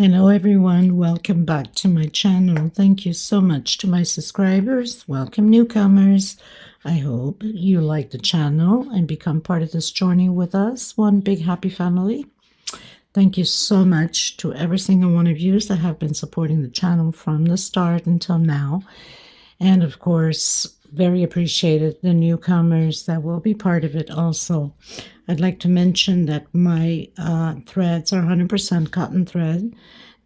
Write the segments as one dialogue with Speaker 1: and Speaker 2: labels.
Speaker 1: Hello everyone, welcome back to my channel. Thank you so much to my subscribers. Welcome newcomers. I hope you like the channel and become part of this journey with us. One big happy family. Thank you so much to every single one of you that have been supporting the channel from the start until now. And of course, very appreciated the newcomers that will be part of it also. I'd like to mention that my threads are 100% cotton thread.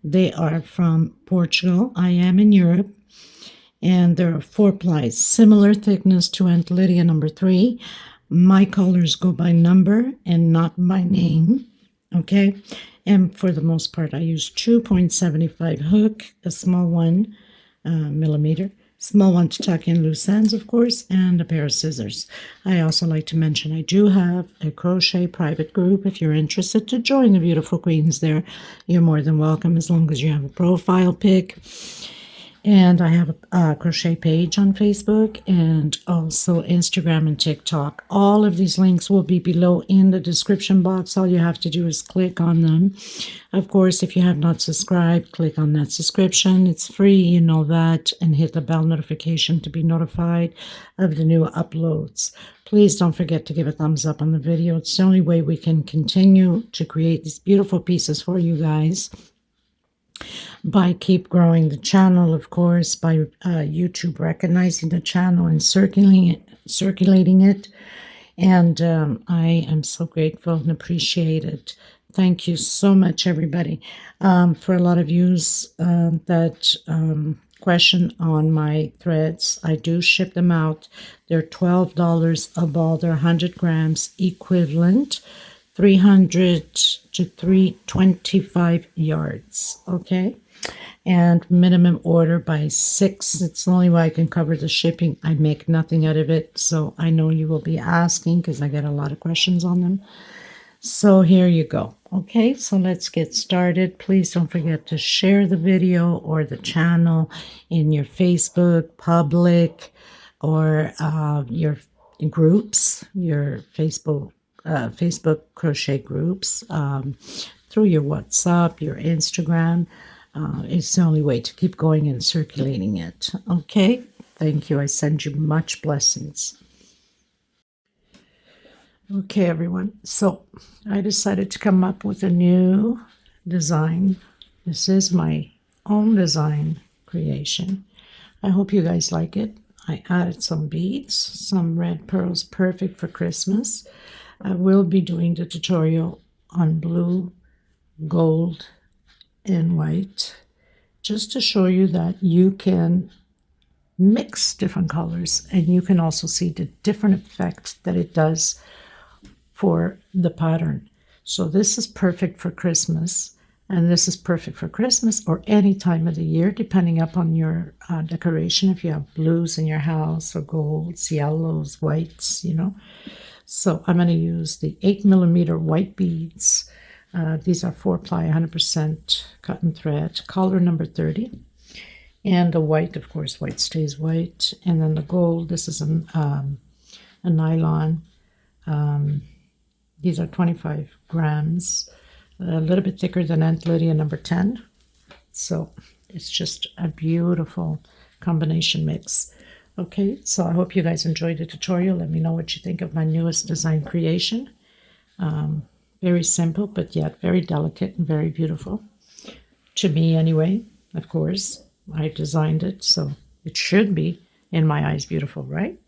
Speaker 1: They are from Portugal. I am in Europe. And there are 4 plies, similar thickness to Aunt Lydia number 3. My colors go by number and not by name. Okay. And for the most part, I use 2.75 hook, a small one, millimeter. Small one to tuck in loose ends, of course, and a pair of scissors. I also like to mention I do have a crochet private group. If you're interested to join the beautiful queens there, you're more than welcome as long as you have a profile pic. And I have a crochet page on Facebook and also Instagram and TikTok. All of these links will be below in the description box. All you have to do is click on them. Of course, if you have not subscribed, click on that subscription. It's free, you know that, and hit the bell notification to be notified of the new uploads. Please don't forget to give a thumbs up on the video. It's the only way we can continue to create these beautiful pieces for you guys. By keep growing the channel, of course, by YouTube recognizing the channel and circulating it. And I am so grateful and appreciate it. Thank you so much, everybody. For a lot of yous that question on my threads, I do ship them out. They're $12 a ball. They're 100 grams equivalent. 300 to 325 yards, okay? And minimum order by 6. It's the only way I can cover the shipping. I make nothing out of it, so I know you will be asking because I get a lot of questions on them. So here you go, okay? So let's get started. Please don't forget to share the video or the channel in your Facebook public or your groups, your Facebook crochet groups, through your WhatsApp, your Instagram. It's the only way to keep going and circulating it. Okay, thank you. I send you much blessings. Okay, everyone. So I decided to come up with a new design. This is my own design creation. I hope you guys like it. I added some beads, some red pearls, perfect for Christmas. I will be doing the tutorial on blue, gold, and white, just to show you that you can mix different colors and you can also see the different effects that it does for the pattern. So this is perfect for Christmas, and this is perfect for Christmas or any time of the year, depending upon your decoration. If you have blues in your house or golds, yellows, whites, you know. So I'm going to use the 8mm white beads. These are 4-ply, 100% cotton thread, color number 30. And the white, of course, white stays white. And then the gold, this is a nylon. These are 25 grams, a little bit thicker than Aunt Lydia number 10. So it's just a beautiful combination mix. Okay, so I hope you guys enjoyed the tutorial. Let me know what you think of my newest design creation. Very simple, but yet very delicate and very beautiful. To me, anyway, of course. I designed it, so it should be, in my eyes, beautiful, right?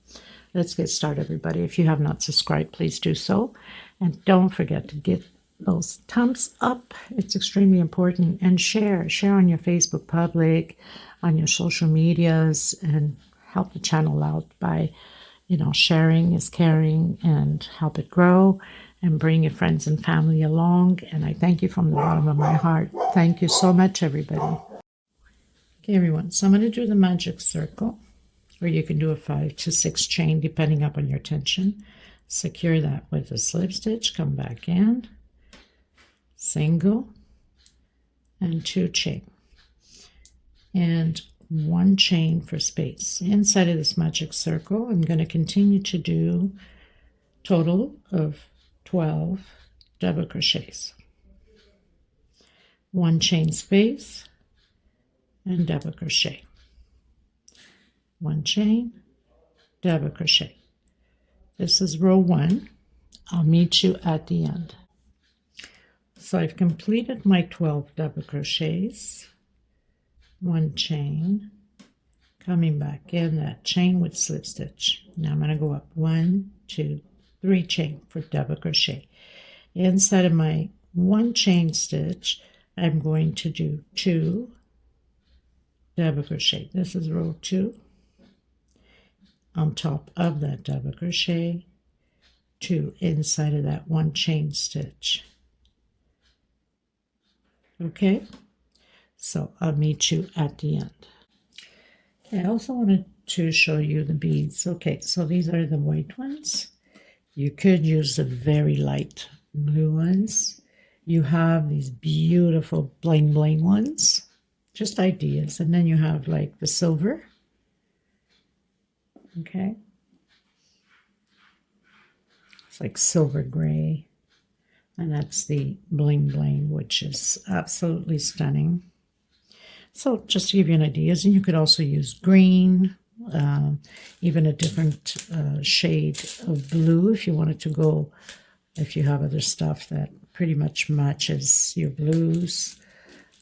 Speaker 1: Let's get started, everybody. If you have not subscribed, please do so. And don't forget to get those thumbs up. It's extremely important. And share on your Facebook public, on your social medias, and help the channel out by, sharing is caring, and help it grow and bring your friends and family along. And I thank you from the bottom of my heart. Thank you so much, everybody. Okay, everyone. So I'm going to do the magic circle, or you can do a 5 to 6 chain depending upon your tension. Secure that with a slip stitch. Come back in, single, and 2 chain, and 1 chain for space. Inside of this magic circle, I'm going to continue to do total of 12 double crochets. 1 chain space, and double crochet. 1 chain, double crochet. This is row 1. I'll meet you at the end. So I've completed my 12 double crochets. 1 chain, coming back in that chain with slip stitch. Now I'm going to go up 1, 2, 3 chain for double crochet. Inside of my 1 chain stitch, I'm going to do 2 double crochet. This is row 2. On top of that double crochet, 2 inside of that 1 chain stitch. Okay, so I'll meet you at the end. Okay, I also wanted to show you the beads. Okay, so these are the white ones. You could use the very light blue ones. You have these beautiful bling bling ones, just ideas. And then you have like the silver. Okay, it's like silver gray, and that's the bling bling, which is absolutely stunning. So just to give you an idea, and you could also use green, even a different shade of blue if you wanted to go, if you have other stuff that pretty much matches your blues.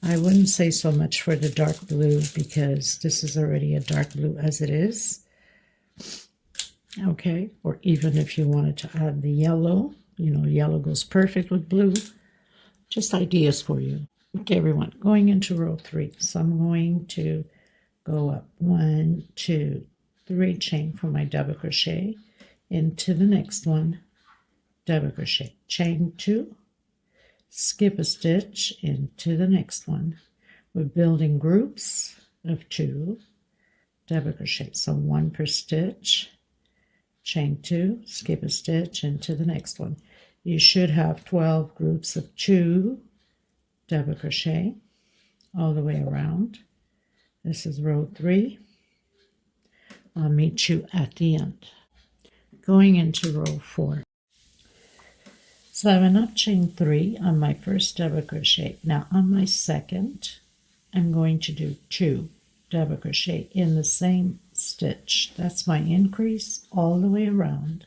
Speaker 1: I wouldn't say so much for the dark blue because this is already a dark blue as it is. Okay, or even if you wanted to add the yellow, you know, yellow goes perfect with blue. Just ideas for you. Okay, everyone, going into row 3. So I'm going to go up 1, 2, 3 chain for my double crochet into the next one, double crochet, chain 2, skip a stitch into the next one. We're building groups of 2 double crochet, so 1 per stitch, chain 2, skip a stitch into the next one. You should have 12 groups of 2 double crochet all the way around. This is row 3. I'll meet you at the end. Going into row 4. So I went up chain 3 on my first double crochet. Now on my second, I'm going to do 2 double crochet in the same stitch. That's my increase all the way around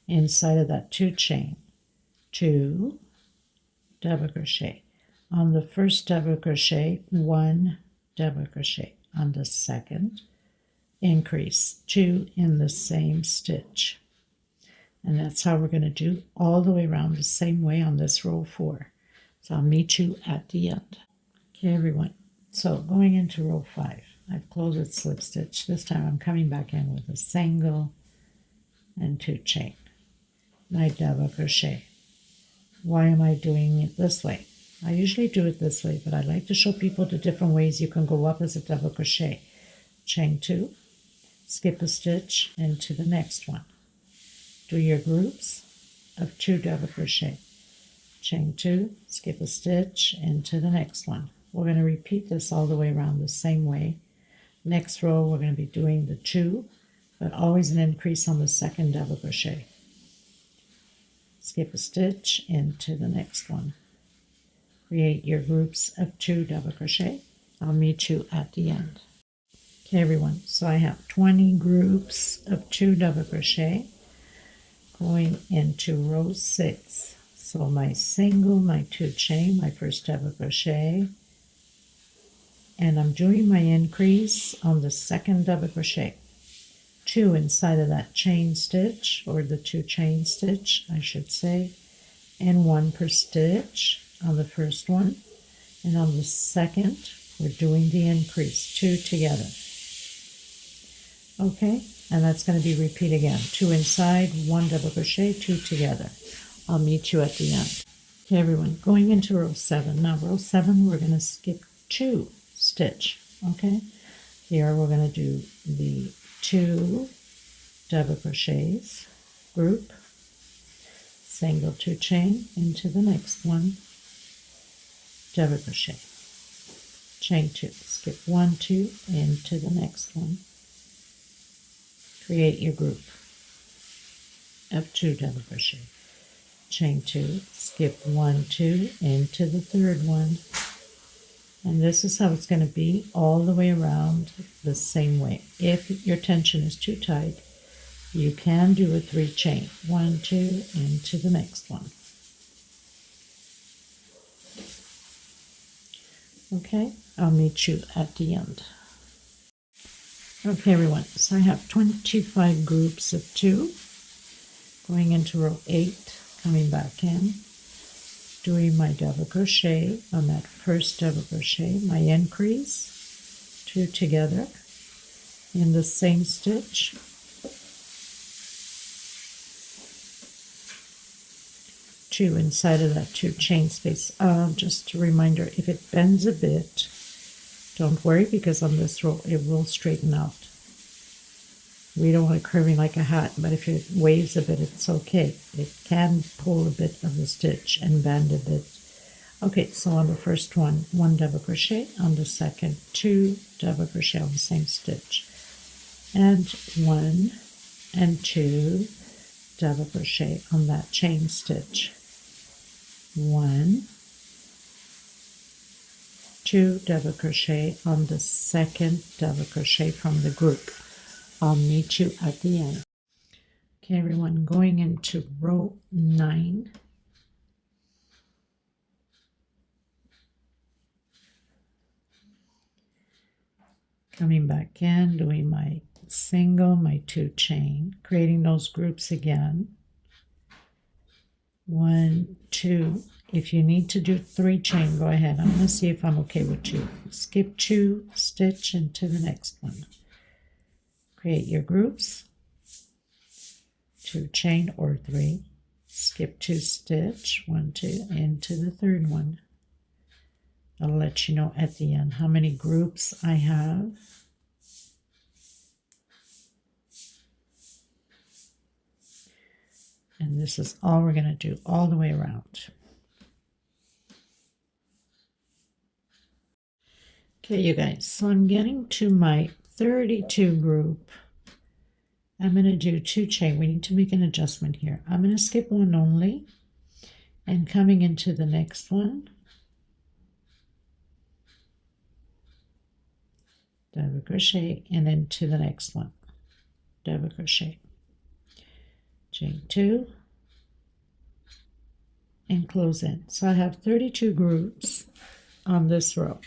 Speaker 1: inside of that 2 chain. 2 double crochet. On the first double crochet, 1 double crochet. On the second, increase 2 in the same stitch. And that's how we're going to do all the way around the same way on this row 4. So I'll meet you at the end. Okay, everyone. So going into row 5, I've closed with slip stitch. This time I'm coming back in with a single and 2 chain. My double crochet. Why am I doing it this way? I usually do it this way, but I like to show people the different ways you can go up as a double crochet. Chain 2, skip a stitch into the next one. Do your groups of 2 double crochet. Chain 2, skip a stitch into the next one. We're going to repeat this all the way around the same way. Next row, we're going to be doing the 2, but always an increase on the second double crochet. Skip a stitch into the next one. Create your groups of 2 double crochet. I'll meet you at the end. Okay, everyone, so I have 20 groups of 2 double crochet going into row 6. So my single, my 2 chain, my first double crochet, and I'm doing my increase on the second double crochet. 2 inside of that chain stitch, or the 2 chain stitch, I should say, and 1 per stitch on the first one, and on the second, we're doing the increase, 2 together. Okay, and that's going to be repeat again. 2 inside, 1 double crochet, 2 together. I'll meet you at the end. Okay, everyone, going into row 7. Now, row 7, we're going to skip 2 stitch. Okay, here we're going to do the 2 double crochets, group, single 2 chain into the next one, double crochet, chain 2, skip 1, 2 into the next one. Create your group of 2 double crochet, chain 2, skip 1, 2 into the third one, And this is how it's going to be all the way around the same way. If your tension is too tight, you can do a 3 chain. 1, 2, into the next one. Okay, I'll meet you at the end. Okay, everyone, so I have 25 groups of 2, going into row 8, coming back in, doing my double crochet on that first double crochet, my increase, 2 together in the same stitch, 2 inside of that 2 chain space. Just a reminder, if it bends a bit, don't worry, because on this row it will straighten out. We don't want it curving like a hat, but if it waves a bit, it's okay. It can pull a bit of the stitch and bend a bit. Okay, so on the first one, 1 double crochet, on the second, 2 double crochet on the same stitch, and 1 and 2 double crochet on that chain stitch. 1, 2 double crochet on the second double crochet from the group. I'll meet you at the end. Okay, everyone, going into row 9. Coming back in, doing my single, my 2 chain, creating those groups again. 1, 2. If you need to do 3 chain, go ahead. I'm going to see if I'm okay with 2. Skip 2, stitch into the next one. Create your groups. 2 chain or 3. Skip 2, stitch 1, 2 into the third one. I'll let you know at the end how many groups I have. And this is all we're going to do all the way around. Okay, you guys, so I'm getting to my 32 group. I'm going to do 2 chain. We need to make an adjustment here. I'm going to skip 1 only, and coming into the next one, double crochet, and into the next one, double crochet, chain 2, and close in. So I have 32 groups on this row.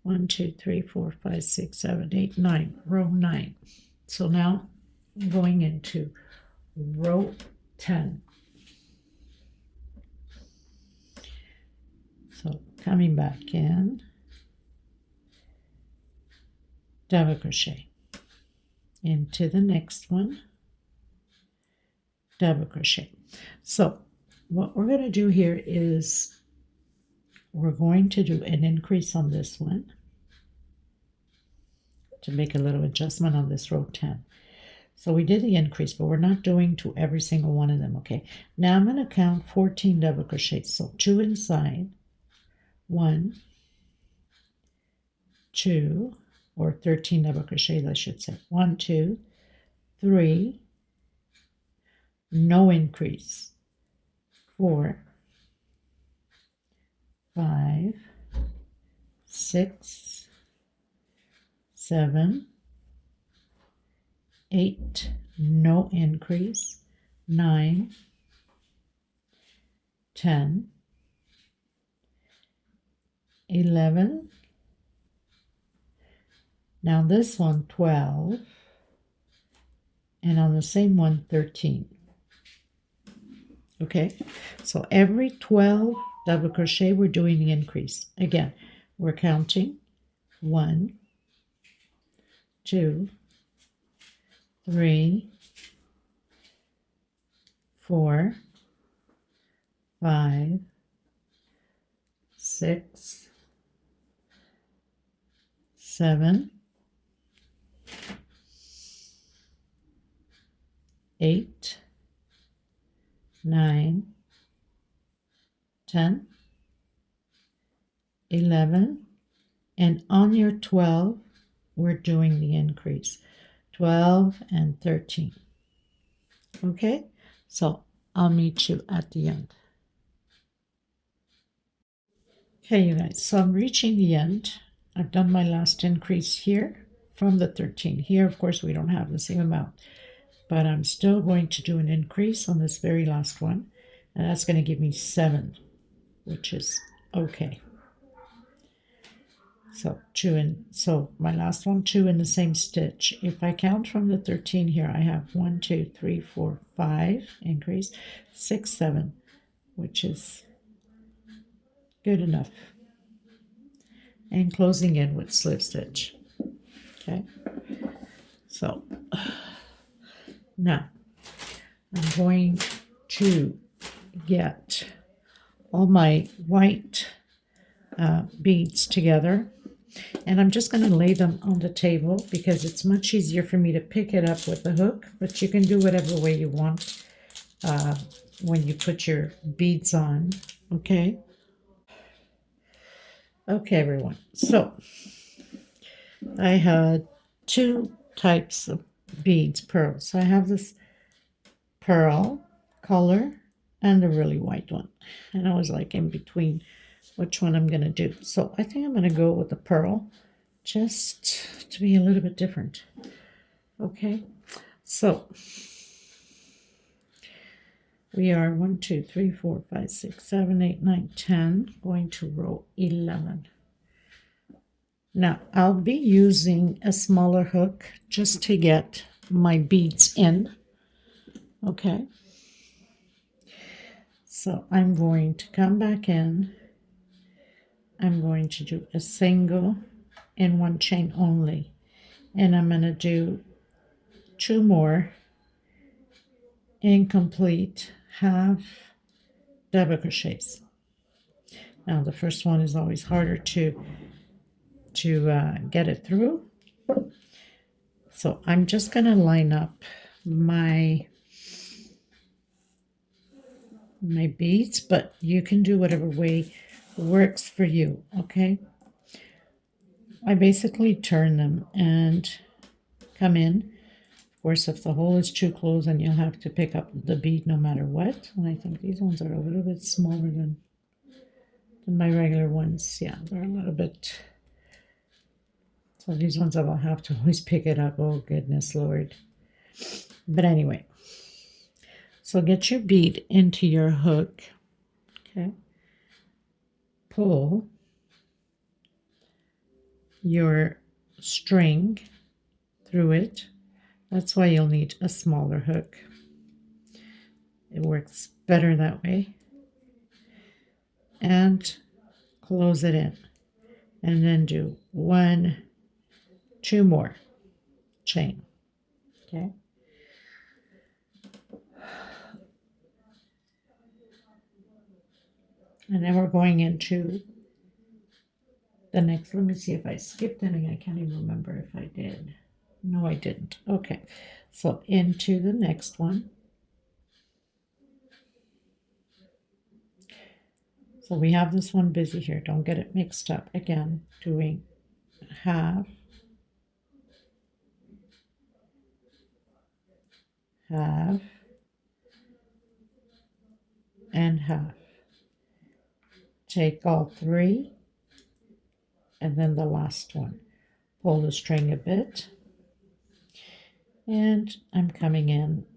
Speaker 1: 1, 2, 3, 4, 5, 6, 7, 8, 9, row 9. So now I'm going into row 10. So coming back in, double crochet, into the next one, double crochet. So what we're going to do here is we're going to do an increase on this one to make a little adjustment on this row 10. So we did the increase, but we're not doing to every single one of them. Okay, now I'm going to count 14 double crochets. So 2 inside, 1, 2, or 13 double crochets, I should say. 1, 2, 3, no increase. 4, 5, 6, 7, 8, no increase. 9, 10, 11. Now this one, 12, and on the same one, 13. Okay, so every 12 double crochet, we're doing the increase. Again, we're counting 1, 2, 3, 4, 5, 6, 7, 8, 9, 10, 11, and on your 12, we're doing the increase. 12 and 13. Okay, so I'll meet you at the end. Okay, you guys, so I'm reaching the end. I've done my last increase here from the 13. Here, of course, we don't have the same amount, but I'm still going to do an increase on this very last one, and that's going to give me 7, which is okay. So so my last one, 2 in the same stitch. If I count from the 13 here, I have 1, 2, 3, 4, 5 increase, 6, 7, which is good enough, and closing in with slip stitch. Okay, so now I'm going to get all my white beads together, and I'm just going to lay them on the table because it's much easier for me to pick it up with the hook, but you can do whatever way you want when you put your beads on. Okay, everyone, so I had 2 types of beads, pearls. So I have this pearl color and the really white one, and I was like in between which one I'm going to do. So I think I'm going to go with the pearl just to be a little bit different. Okay, so we are 1, 2, 3, 4, 5, 6, 7, 8, 9, 10, going to row 11. Now I'll be using a smaller hook just to get my beads in. Okay, so I'm going to come back in. I'm going to do a single in 1 chain only, and I'm going to do 2 more incomplete half double crochets. Now the first one is always harder to get it through, so I'm just going to line up my beads, but you can do whatever way works for you. Okay, I basically turn them and come in. Of course, if the hole is too close, then you'll have to pick up the bead no matter what. And I think these ones are a little bit smaller than my regular ones. Yeah, they're a little bit. So these ones I will have to always pick it up. Oh, goodness Lord. But anyway, so get your bead into your hook. Okay. Pull your string through it. That's why you'll need a smaller hook. It works better that way. And close it in. And then do 1, 2 more chain. Okay. And then we're going into the next. Let me see if I skipped any. I can't even remember if I did. No, I didn't. Okay, so into the next one. So we have this one busy here. Don't get it mixed up. Again, doing half, half, and half. Take all 3, and then the last one. Pull the string a bit, and I'm coming in.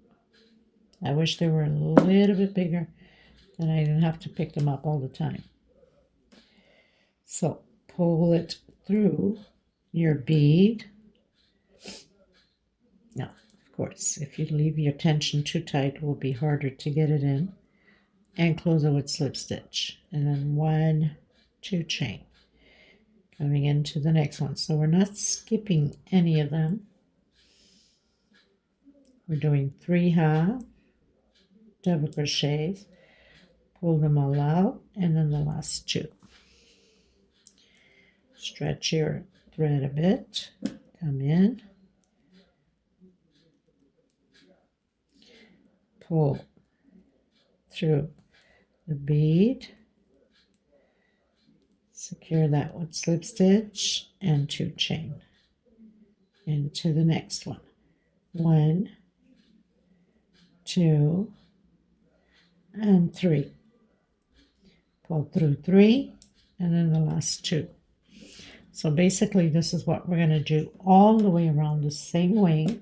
Speaker 1: I wish they were a little bit bigger, then I didn't have to pick them up all the time. So pull it through your bead. Now, of course, if you leave your tension too tight, it will be harder to get it in. And close it with slip stitch. And then 1, 2 chain. Coming into the next one. So we're not skipping any of them. We're doing 3 half double crochets. Pull them all out, and then the last 2. Stretch your thread a bit. Come in. Pull through the bead, secure that with slip stitch and 2 chain into the next one. 1, 2, and 3. Pull through 3 and then the last 2. So basically this is what we're going to do all the way around the same way.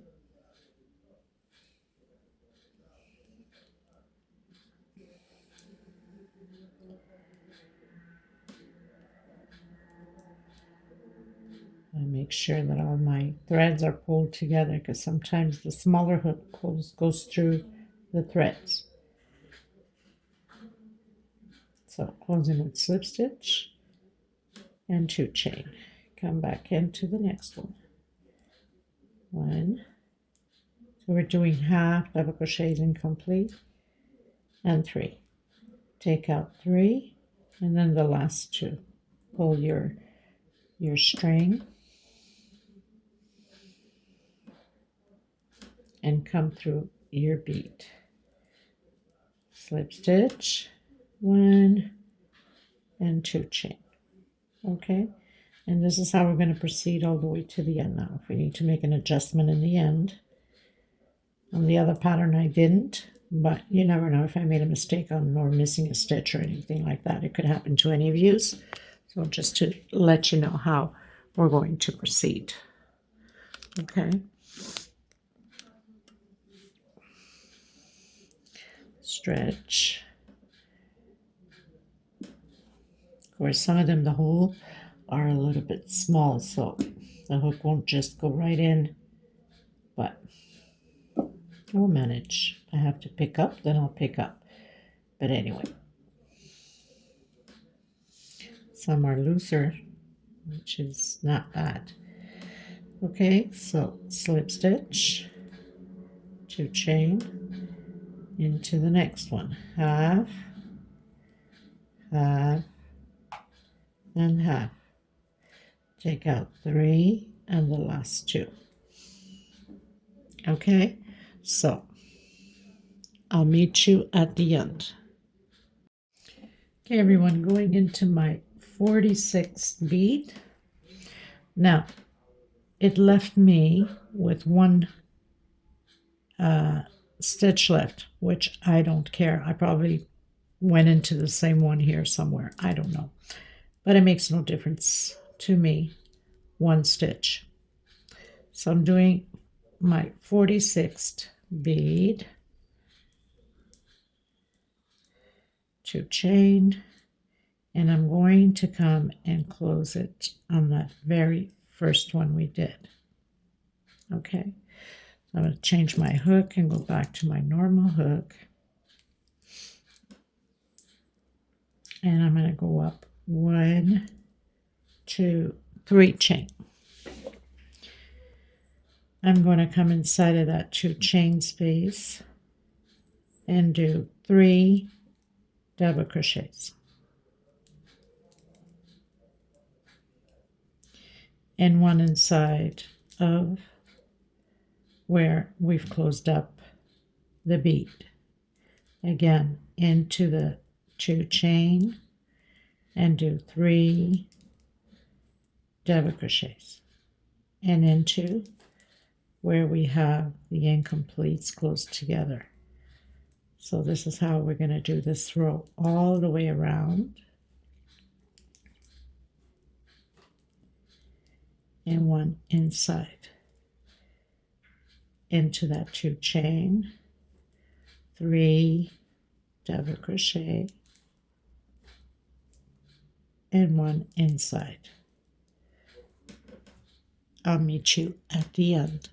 Speaker 1: And make sure that all my threads are pulled together, because sometimes the smaller hook goes through the threads. So closing with slip stitch and 2 chain. Come back into the next one. 1. So we're doing half double crochets incomplete, and 3. Take out 3, and then the last 2. Pull your string and come through your bead. Slip stitch, 1 and 2 chain. Okay, and this is how we're going to proceed all the way to the end. Now if we need to make an adjustment in the end, on the other pattern I didn't, but you never know if I made a mistake on or missing a stitch or anything like that. It could happen to any of you. So just to let you know how we're going to proceed. Okay, stretch. Of course, some of them, the hole are a little bit small, so the hook won't just go right in, but we'll manage. I have to pick up, then I'll pick up. But anyway, some are looser, which is not bad. Okay, so slip stitch, 2 chain into the next one, half, half, and half. Take out 3 and the last 2. Okay, so I'll meet you at the end. Okay, everyone, going into my 46th bead. Now, it left me with 1 stitch left, which I don't care. I probably went into the same one here somewhere. I don't know. But it makes no difference to me. 1 stitch. So I'm doing my 46th bead. 2 chain. And I'm going to come and close it on that very first one we did. Okay. I'm going to change my hook and go back to my normal hook. And I'm going to go up 1, 2, 3 chain. I'm going to come inside of that 2 chain space and do 3 double crochets. And 1 inside of where we've closed up the bead. Again, into the 2 chain and do 3 double crochets, and into where we have the incompletes closed together. So this is how we're going to do this row all the way around. And 1 inside into that 2 chain, 3 double crochet, and 1 inside. I'll meet you at the end.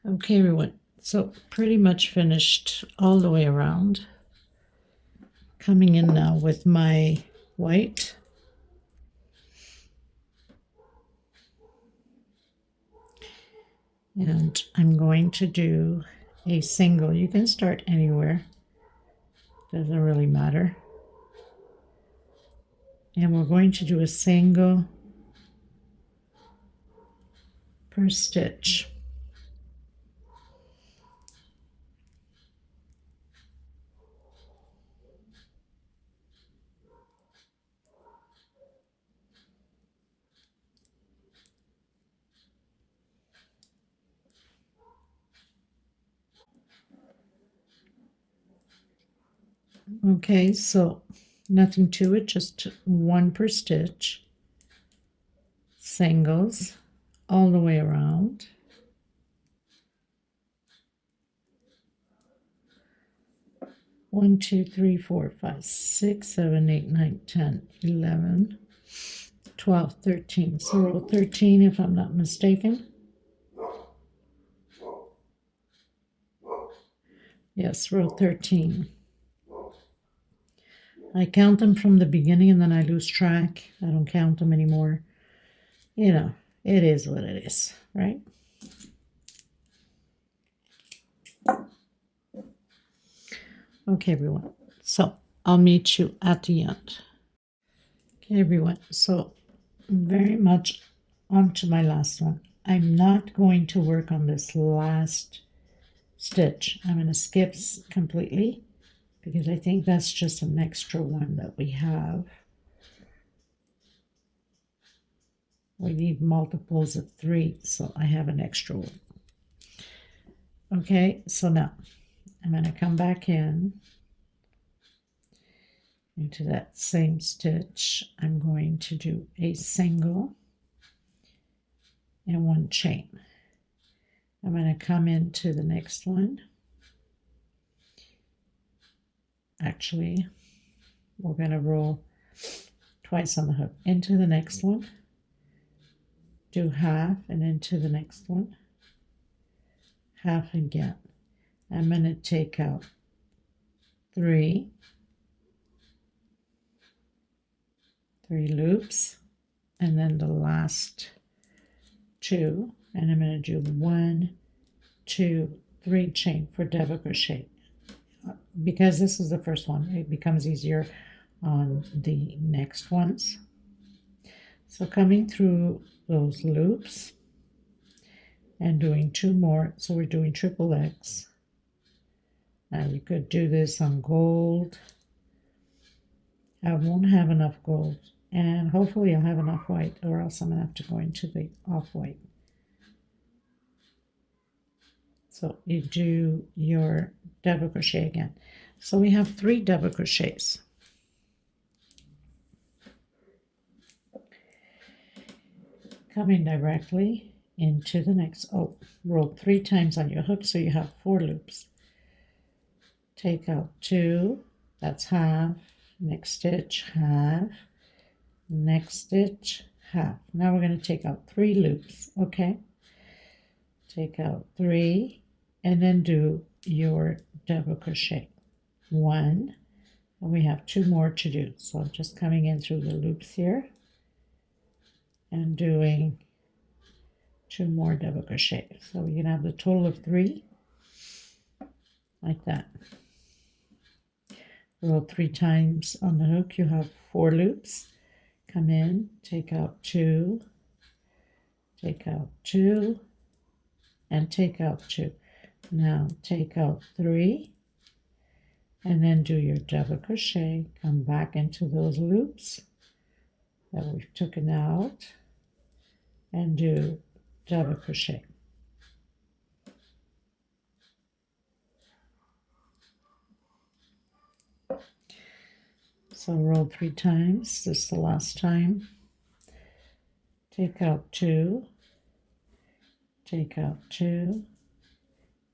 Speaker 1: Okay, everyone, so pretty much finished all the way around. Coming in now with my white. And I'm going to do a single. You can start anywhere, doesn't really matter. And we're going to do a single per stitch. Okay, so Nothing to it, just one per stitch, singles all the way around. One, two, three, four, five, 6, 7, 8, 9, 10, 11, 12, 13. So row 13 if I'm not mistaken. Yes, row 13. I count them from the beginning and then I lose track. I don't count them anymore. You know, it is what it is, right? Okay, everyone. So I'll meet you at the end. Okay, everyone. So very much on to my last one. I'm not going to work on this last stitch. I'm going to skip completely because I think that's just an extra one that we have. We need multiples of 3, so I have an extra one. Okay, so now I'm going to come back into that same stitch. I'm going to do a single and one chain. I'm going to come into the next one. Actually, we're going to roll twice on the hook into the next one, do half, and into the next one, half again. I'm going to take out 3 loops, and then the last 2, and I'm going to do 1, 2, 3 chain for double crochet. Because this is the first one, it becomes easier on the next ones. So coming through those loops and doing 2 more, so we're doing triple X. Now you could do this on gold. I won't have enough gold, and hopefully I'll have enough white, or else I'm going to have to go into the off-white. So you do your double crochet again. So we have 3 double crochets. Coming directly into the next, roll 3 times on your hook, so you have 4 loops. Take out 2, that's half, next stitch, half, next stitch, half. Now we're going to take out 3 loops, okay? Take out 3, and then do your double crochet. 1, and we have 2 more to do. So I'm just coming in through the loops here and doing 2 more double crochet. So we can have the total of 3, like that. Roll 3 times on the hook, you have 4 loops. Come in, take out 2, take out 2, and take out 2. Now take out 3, and then do your double crochet. Come back into those loops that we've taken out and do double crochet. So roll 3 times, this is the last time. Take out 2, take out 2,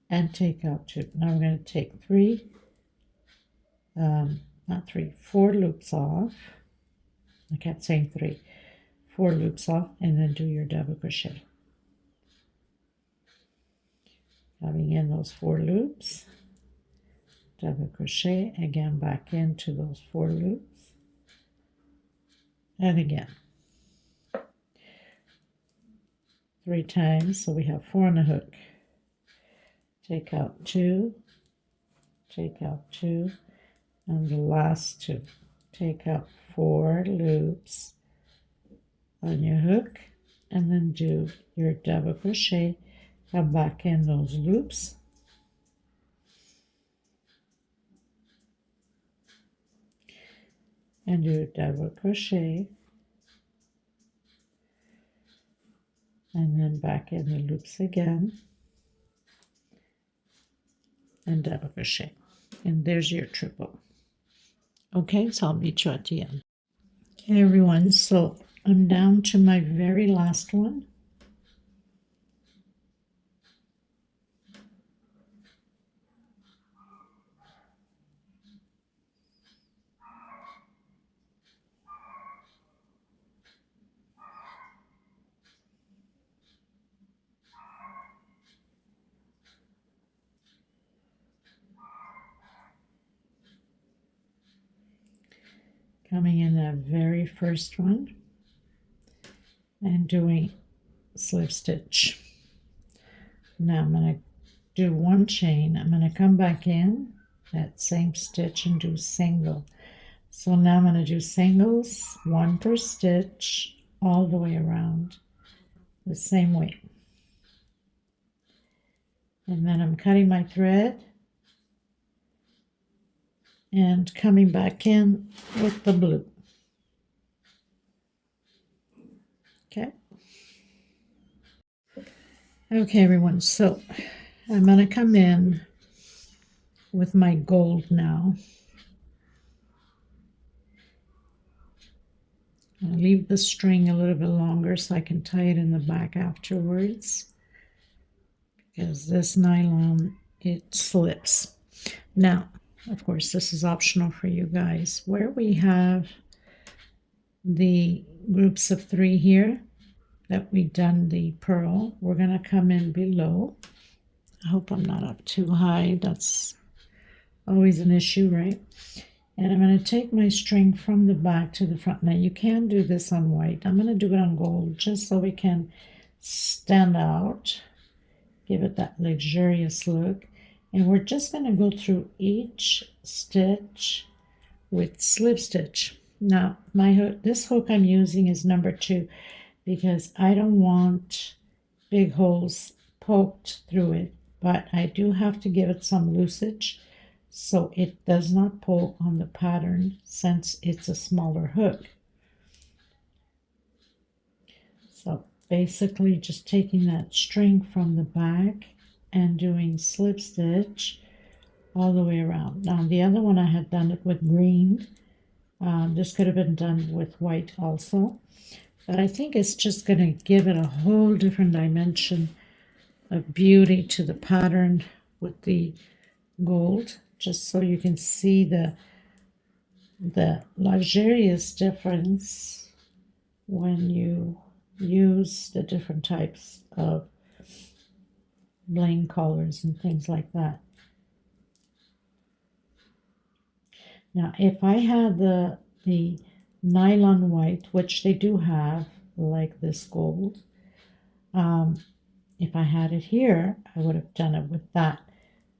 Speaker 1: and take out 2. Now we're going to take 4 loops off. I kept saying 3. 4 loops off, and then do your double crochet. Coming in those 4 loops, double crochet, again back into those 4 loops, and again 3 times, so we have 4 on the hook. Take out 2, take out 2, and the last 2. Take out 4 loops on your hook, and then do your double crochet. Come back in those loops, and do a double crochet, and then back in the loops again, and double crochet, and there's your triple. Okay, so I'll meet you at the end. Okay, everyone, so I'm down to my very last one. Coming in that very first one and doing slip stitch. Now I'm going to do one chain. I'm going to come back in that same stitch and do single. So now I'm going to do singles, one per stitch, all the way around the same way. And then I'm cutting my thread and coming back in with the blue. Okay. Okay, everyone, so I'm going to come in with my gold now. I'll leave the string a little bit longer so I can tie it in the back afterwards, because this nylon, it slips. Now, of course, this is optional for you guys. Where we have the groups of 3 here that we've done the purl, we're going to come in below. I hope I'm not up too high. That's always an issue, right? And I'm going to take my string from the back to the front. Now you can do this on white. I'm going to do it on gold just so we can stand out, give it that luxurious look. And we're just going to go through each stitch with slip stitch. Now my hook, this hook I'm using is number 2 because I don't want big holes poked through it, but I do have to give it some loosage so it does not pull on the pattern since it's a smaller hook. So basically just taking that string from the back and doing slip stitch all the way around. Now the other one I had done it with green. This could have been done with white also, but I think it's just going to give it a whole different dimension of beauty to the pattern with the gold, just so you can see the luxurious difference when you use the different types of bling colors and things like that. Now if I had the nylon white, which they do have, like this gold, if I had it here I would have done it with that,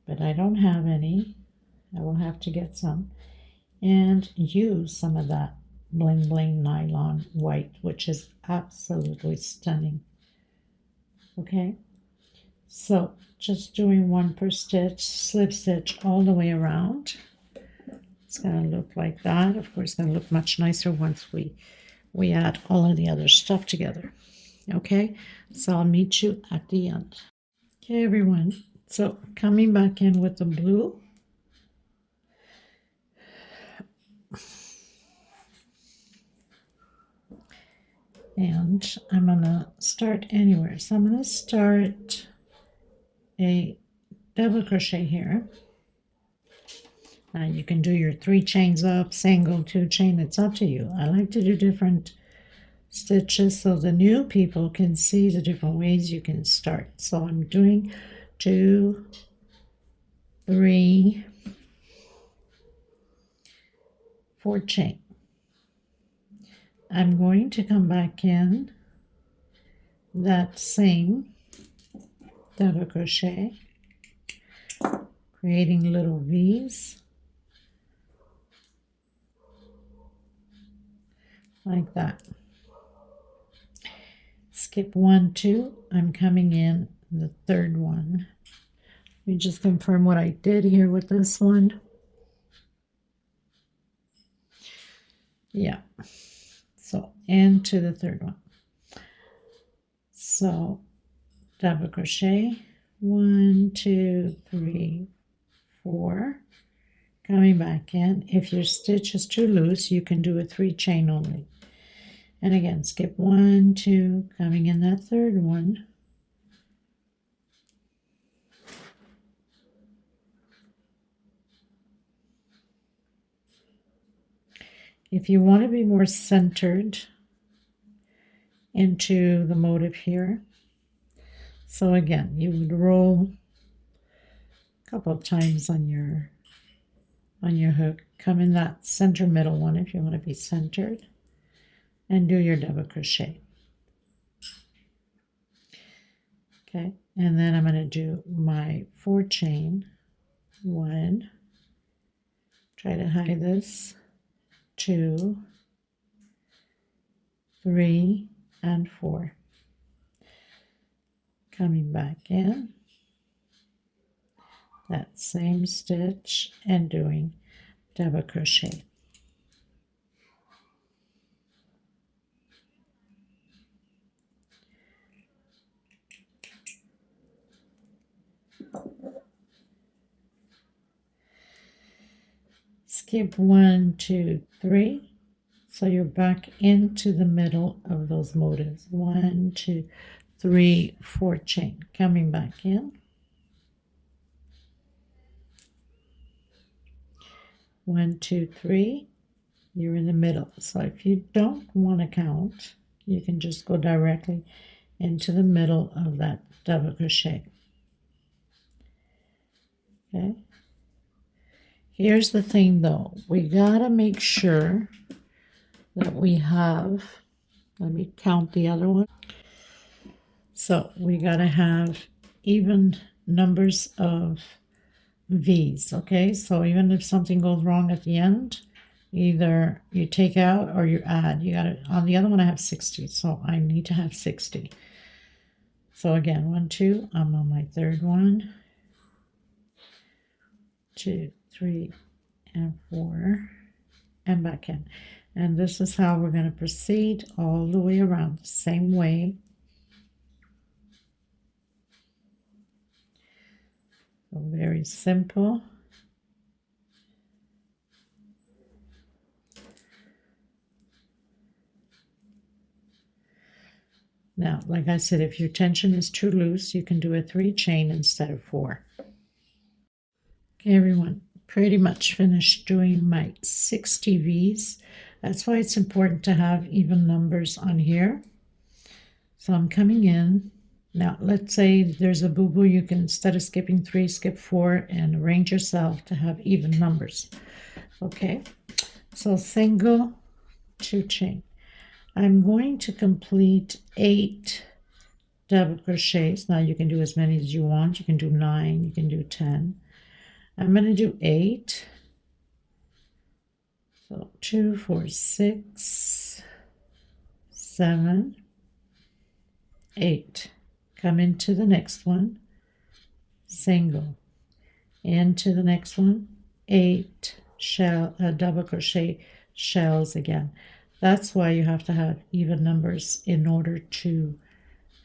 Speaker 1: but I don't have any. I will have to get some and use some of that bling bling nylon white, which is absolutely stunning. Okay, so just doing 1 per stitch, slip stitch all the way around. It's going to look like that. Of course, it's going to look much nicer once we add all of the other stuff together. Okay, so I'll meet you at the end. Okay, everyone, so coming back in with the blue. And I'm going to start anywhere. So I'm going to start a double crochet here. You can do your 3 chains up, single, 2 chain, it's up to you. I like to do different stitches so the new people can see the different ways you can start. So I'm doing 2, 3, 4 chain. I'm going to come back in that same double crochet, creating little V's like that. Skip 1, 2, I'm coming in the 3rd one. Let me just confirm what I did here with this one. Yeah, so into the 3rd one. So double crochet, 1, 2, 3, 4, coming back in. If your stitch is too loose, you can do a 3 chain only. And again, skip 1, 2, coming in that third one. If you want to be more centered into the motif here, so again, you would roll a couple of times on your hook, come in that center middle one if you want to be centered, and do your double crochet. Okay, and then I'm going to do my 4 chain. 1, try to hide this, 2, 3, and 4. Coming back in that same stitch and doing double crochet. Skip 1, 2, 3. So you're back into the middle of those motifs. 1, 2, 3, 4 chain. Coming back in. 1, 2, 3. You're in the middle. So if you don't want to count, you can just go directly into the middle of that double crochet. Okay. Here's the thing though, we gotta make sure that we have, let me count the other one. So we gotta have even numbers of V's, okay? So even if something goes wrong at the end, either you take out or you add. You gotta, on the other one I have 60, so I need to have 60. So again, 1, 2, I'm on my third one. 2, 3, and 4, and back in. And this is how we're going to proceed all the way around the same way. So very simple. Now, like I said, if your tension is too loose, you can do a 3 chain instead of 4. Okay, everyone, pretty much finished doing my 60 V's. That's why it's important to have even numbers on here. So I'm coming in. Now, let's say there's a boo-boo, you can, instead of skipping 3, skip 4 and arrange yourself to have even numbers. Okay, so single, 2 chain. I'm going to complete 8 double crochets. Now you can do as many as you want. You can do 9, you can do 10. I'm going to do 8. So 2, 4, 6, 7, 8. Come into the next one, single, into the next one, 8 double crochet shells again. That's why you have to have even numbers in order to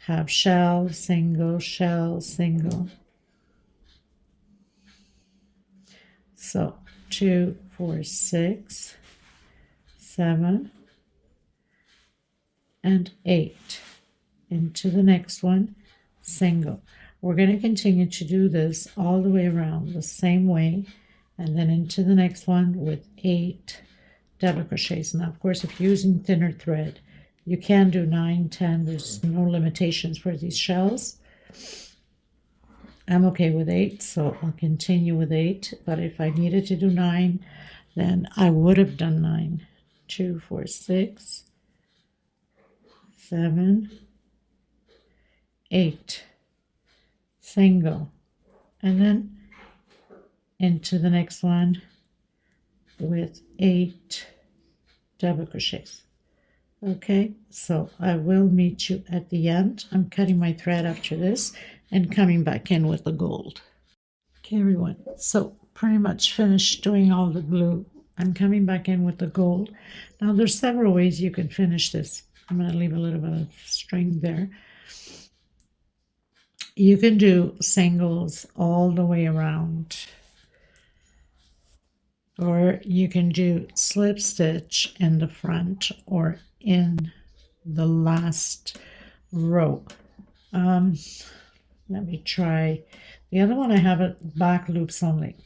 Speaker 1: have shell, single, single. So 2, 4, 6, 7, and 8. Into the next one, single. We're going to continue to do this all the way around the same way, and then into the next one with 8 double crochets. Now, of course, if you're using thinner thread, you can do 9, 10. There's no limitations for these shells. I'm okay with 8, so I'll continue with 8. But if I needed to do 9, then I would have done 9. 2, 4, 6, 7, 8. Single. And then into the next one with 8 double crochets. Okay, so I will meet you at the end. I'm cutting my thread after this and coming back in with the gold. Okay, everyone, so pretty much finished doing all the blue. I'm coming back in with the gold. Now there's several ways you can finish this. I'm going to leave a little bit of string there. You can do singles all the way around Or you can do slip stitch in the front or in the last row. Let me try the other one. I have it back loops only.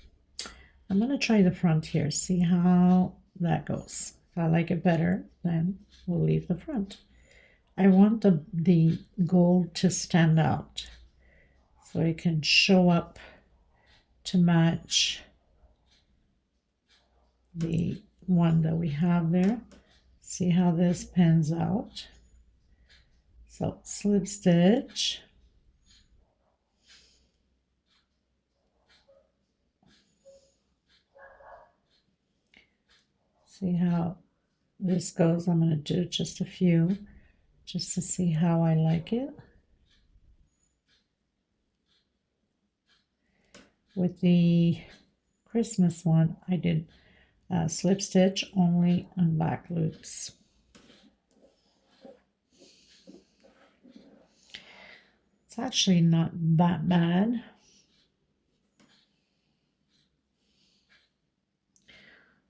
Speaker 1: I'm going to try the front here, see how that goes. If I like it better, then we'll leave the front. I want the gold to stand out so it can show up to match the one that we have there. See how this pans out. So slip stitch. See how this goes. I'm going to do just a few just to see how I like it. With the Christmas one, I did slip stitch only on back loops. It's actually not that bad.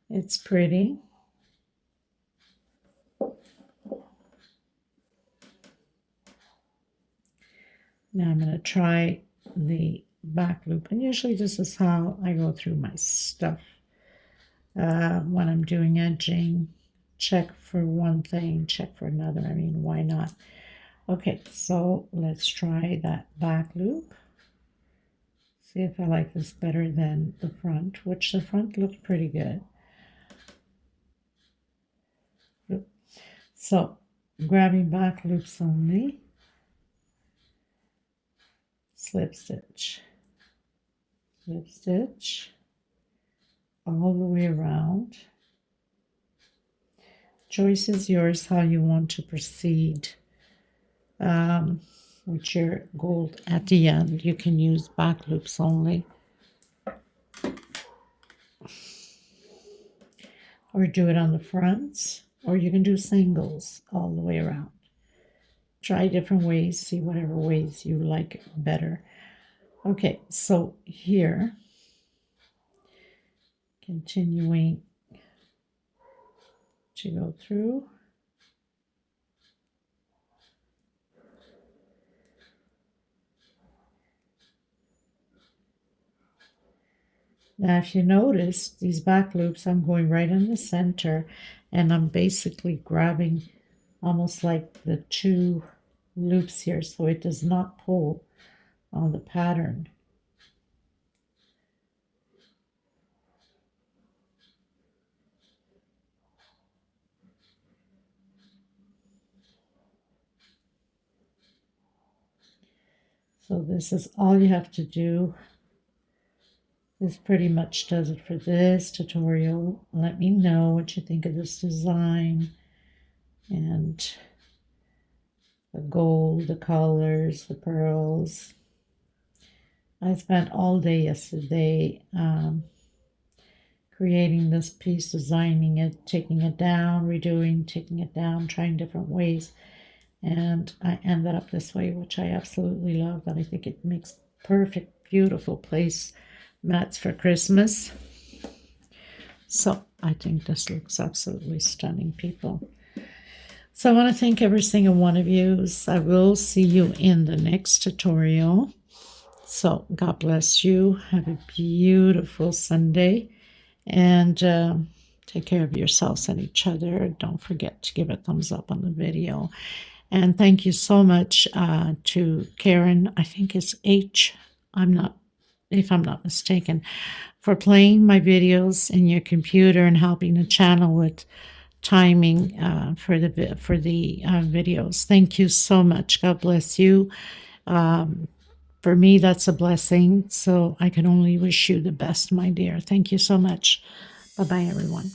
Speaker 1: It's pretty. Now I'm going to try the back loop, and usually this is how I go through my stuff when I'm doing edging. Check for one thing, check for another. I mean, why not? Okay, so let's try that back loop. See if I like this better than the front, which the front looked pretty good. So grabbing back loops only, slip stitch, slip stitch all the way around. Choice is yours how you want to proceed with your gold at the end. You can use back loops only, or do it on the fronts, or you can do singles all the way around. Try different ways, see whatever ways you like better. Okay, so here, continuing to go through. Now, if you notice, these back loops, I'm going right in the center, and I'm basically grabbing almost like the two loops here, so it does not pull on the pattern. So this is all you have to do. This pretty much does it for this tutorial. Let me know what you think of this design and the gold, the colors, the pearls. I spent all day yesterday creating this piece, designing it, taking it down, redoing, taking it down, trying different ways. And I ended up this way, which I absolutely love. And I think it makes perfect, beautiful place mats for Christmas. So I think this looks absolutely stunning, people. So I want to thank every single one of you. I will see you in the next tutorial. So God bless you. Have a beautiful Sunday. And take care of yourselves and each other. Don't forget to give a thumbs up on the video. And thank you so much to Karen, I think it's H, if I'm not mistaken, for playing my videos in your computer and helping the channel with timing for the videos. Thank you so much. God bless you. For me, that's a blessing. So I can only wish you the best, my dear. Thank you so much. Bye-bye, everyone.